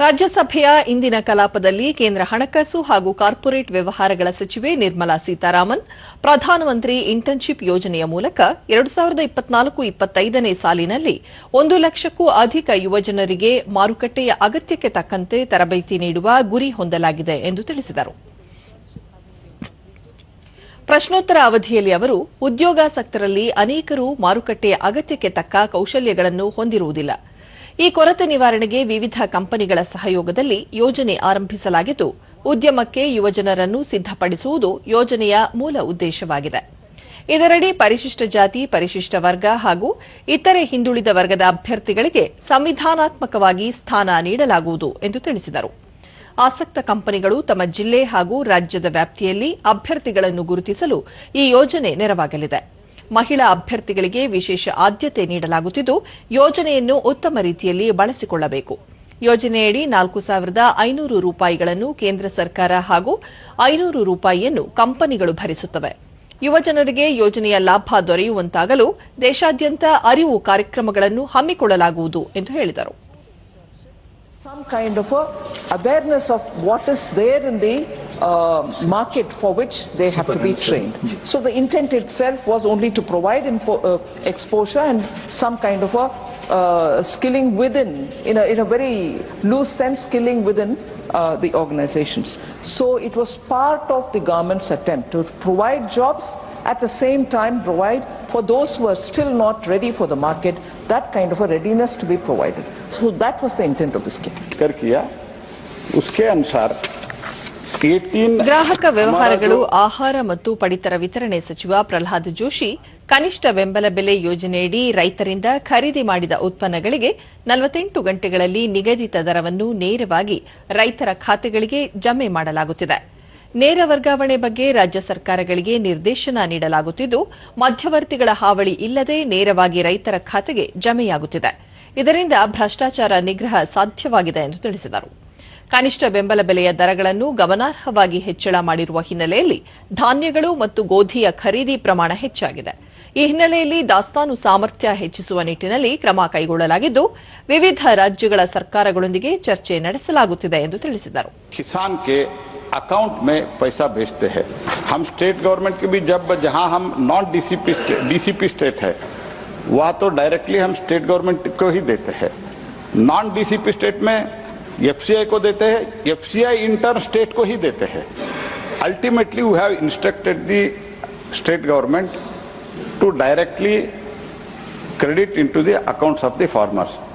ರಾಜ್ಯಸಭೆಯ ಇಂದಿನ ಕಲಾಪದಲ್ಲಿ ಕೇಂದ್ರ ಹಣಕಾಸು ಹಾಗೂ ಕಾರ್ಪೊರೇಟ್ ವ್ಯವಹಾರಗಳ ಸಚಿವೆ ನಿರ್ಮಲಾ ಸೀತಾರಾಮನ್ ಪ್ರಧಾನಮಂತ್ರಿ ಇಂಟರ್ನ್ಶಿಪ್ ಯೋಜನೆಯ ಮೂಲಕ 2024-25ನೇ ಸಾಲಿನಲ್ಲಿ 1 ಲಕ್ಷಕ್ಕೂ ಅಧಿಕ ಯುವಜನರಿಗೆ ಮಾರುಕಟ್ಟೆಯ ಅಗತ್ಯಕ್ಕೆ ತಕ್ಕಂತೆ ತರಬೇತಿ ನೀಡುವ ಗುರಿ ಹೊಂದಲಾಗಿದೆ ಎಂದು ತಿಳಿಸಿದರು. ಪ್ರಶ್ನೋತ್ತರ ಅವಧಿಯಲ್ಲಿ ಅವರು ಉದ್ಯೋಗಾಸಕ್ತರಲ್ಲಿ ಅನೇಕರು ಮಾರುಕಟ್ಟೆಯ ಅಗತ್ಯಕ್ಕೆ ತಕ್ಕ ಕೌಶಲ್ಯಗಳನ್ನು ಹೊಂದಿರುವುದಿಲ್ಲ. ಈ ಕೊರತೆ ನಿವಾರಣೆಗೆ ವಿವಿಧ ಕಂಪನಿಗಳ ಸಹಯೋಗದಲ್ಲಿ ಯೋಜನೆ ಆರಂಭಿಸಲಾಗಿದ್ದು, ಉದ್ಯಮಕ್ಕೆ ಯುವಜನರನ್ನು ಸಿದ್ದಪಡಿಸುವುದು ಯೋಜನೆಯ ಮೂಲ ಉದ್ದೇಶವಾಗಿದೆ. ಇದರಡಿ ಪರಿಶಿಷ್ಟ ಜಾತಿ, ಪರಿಶಿಷ್ಟ ವರ್ಗ ಹಾಗೂ ಇತರೆ ಹಿಂದುಳಿದ ವರ್ಗದ ಅಭ್ಯರ್ಥಿಗಳಿಗೆ ಸಂವಿಧಾನಾತ್ಮಕವಾಗಿ ಸ್ಥಾನ ನೀಡಲಾಗುವುದು ಎಂದು ತಿಳಿಸಿದರು. ಆಸಕ್ತ ಕಂಪನಿಗಳು ತಮ್ಮ ಜಿಲ್ಲೆ ಹಾಗೂ ರಾಜ್ಯದ ವ್ಯಾಪ್ತಿಯಲ್ಲಿ ಅಭ್ಯರ್ಥಿಗಳನ್ನು ಗುರುತಿಸಲು ಈ ಯೋಜನೆ ನೆರವಾಗಲಿದೆ. ಮಹಿಳಾ ಅಭ್ಯರ್ಥಿಗಳಿಗೆ ವಿಶೇಷ ಆದ್ಯತೆ ನೀಡಲಾಗುತ್ತಿದ್ದು, ಯೋಜನೆಯನ್ನು ಉತ್ತಮ ರೀತಿಯಲ್ಲಿ ಬಳಸಿಕೊಳ್ಳಬೇಕು. ಯೋಜನೆಯಡಿ 4,500 ರೂಪಾಯಿಗಳನ್ನು ಕೇಂದ್ರ ಸರ್ಕಾರ ಹಾಗೂ 500 ರೂಪಾಯಿಯನ್ನು ಕಂಪನಿಗಳು ಭರಿಸುತ್ತವೆ. ಯುವಜನರಿಗೆ ಯೋಜನೆಯ ಲಾಭ ದೊರೆಯುವಂತಾಗಲು ದೇಶಾದ್ಯಂತ ಅರಿವು ಕಾರ್ಯಕ್ರಮಗಳನ್ನು ಹಮ್ಮಿಕೊಳ್ಳಲಾಗುವುದು ಎಂದು ಹೇಳಿದರು. Some kind of a awareness of what is there in the market for which they have to be trained. So the intent itself was only to provide exposure and some kind of a skilling within, in a very loose sense, skilling within the organizations. So it was part of the government's attempt to provide jobs, at the same time provide for those who are still not ready for the market, that kind of a readiness to be provided. So that was the intent of the scheme. उसके अनुसार 18 ಗ್ರಾಹಕ ವ್ಯವಹಾರಗಳು, ಆಹಾರ ಮತ್ತು ಪಡಿತರ ವಿತರಣೆ ಸಚಿವ ಪ್ರಹ್ಲಾದ್ ಜೋಶಿ ಕನಿಷ್ಠ ಬೆಂಬಲ ಬೆಲೆ ಯೋಜನೆಯಡಿ ರೈತರಿಂದ ಖರೀದಿ ಮಾಡಿದ ಉತ್ಪನ್ನಗಳಿಗೆ 48 ಗಂಟೆಗಳಲ್ಲಿ ನಿಗದಿತ ದರವನ್ನು ನೇರವಾಗಿ ರೈತರ ಖಾತೆಗಳಿಗೆ ಜಮೆ ಮಾಡಲಾಗುತ್ತಿದೆ. ನೇರ ವರ್ಗಾವಣೆ ಬಗ್ಗೆ ರಾಜ್ಯ ಸರ್ಕಾರಗಳಿಗೆ ನಿರ್ದೇಶನ ನೀಡಲಾಗುತ್ತಿದ್ದು, ಮಧ್ಯವರ್ತಿಗಳ ಹಾವಳಿ ಇಲ್ಲದೆ ನೇರವಾಗಿ ರೈತರ ಖಾತೆಗೆ ಜಮೆಯಾಗುತ್ತಿದೆ. ಇದರಿಂದ ಭ್ರಷ್ಟಾಚಾರ ನಿಗ್ರಹ ಸಾಧ್ಯವಾಗಿದೆ ಎಂದು ತಿಳಿಸಿದರು. ಕನಿಷ್ಠ ಬೆಂಬಲ ಬೆಲೆಯ ದರಗಳನ್ನು ಗಮನಾರ್ಹವಾಗಿ ಹೆಚ್ಚಳ ಮಾಡಿರುವ ಹಿನ್ನೆಲೆಯಲ್ಲಿ ಧಾನ್ಯಗಳು ಮತ್ತು ಗೋಧಿಯ ಖರೀದಿ ಪ್ರಮಾಣ ಹೆಚ್ಚಾಗಿದೆ. ಈ ಹಿನ್ನೆಲೆಯಲ್ಲಿ ದಾಸ್ತಾನು ಸಾಮರ್ಥ್ಯ ಹೆಚ್ಚಿಸುವ ನಿಟ್ಟಿನಲ್ಲಿ ಕ್ರಮ ಕೈಗೊಳ್ಳಲಾಗಿದ್ದು, ವಿವಿಧ ರಾಜ್ಯಗಳ ಸರ್ಕಾರಗಳೊಂದಿಗೆ ಚರ್ಚೆ ನಡೆಸಲಾಗುತ್ತಿದೆ ಎಂದು ತಿಳಿಸಿದರು. अकाउंट में पैसा भेजते हैं हम स्टेट गवर्नमेंट के भी, जब जहां हम नॉन डीसीपी स्टेट है वह तो डायरेक्टली हम स्टेट गवर्नमेंट को ही देते हैं. नॉन डीसीपी स्टेट में एफसीआई को देते हैं, एफसीआई इंटर स्टेट को ही देते हैं. Ultimately we have instructed the state government to directly credit into the accounts of the farmers.